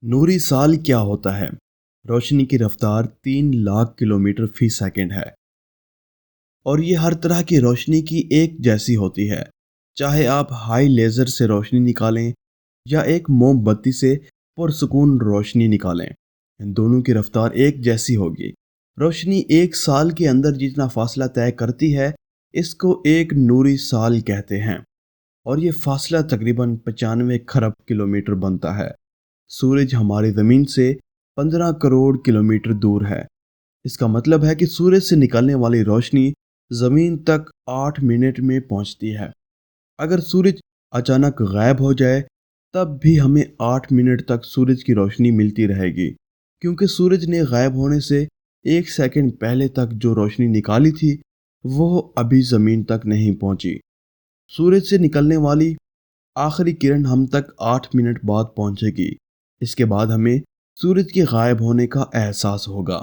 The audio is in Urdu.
نوری سال کیا ہوتا ہے؟ روشنی کی رفتار 3 لاکھ کلومیٹر فی سیکنڈ ہے اور یہ ہر طرح کی روشنی کی ایک جیسی ہوتی ہے، چاہے آپ ہائی لیزر سے روشنی نکالیں یا ایک موم بتی سے پرسکون روشنی نکالیں، ان دونوں کی رفتار ایک جیسی ہوگی۔ روشنی ایک سال کے اندر جتنا فاصلہ طے کرتی ہے اس کو ایک نوری سال کہتے ہیں، اور یہ فاصلہ تقریباً 95 کھرب کلومیٹر بنتا ہے۔ سورج ہماری زمین سے 15 کروڑ کلومیٹر دور ہے۔ اس کا مطلب ہے کہ سورج سے نکلنے والی روشنی زمین تک 8 منٹ میں پہنچتی ہے۔ اگر سورج اچانک غائب ہو جائے تب بھی ہمیں 8 منٹ تک سورج کی روشنی ملتی رہے گی، کیونکہ سورج نے غائب ہونے سے 1 سیکنڈ پہلے تک جو روشنی نکالی تھی وہ ابھی زمین تک نہیں پہنچی۔ سورج سے نکلنے والی آخری کرن ہم تک 8 منٹ بعد پہنچے گی۔ اس کے بعد ہمیں سورج کے غائب ہونے کا احساس ہوگا۔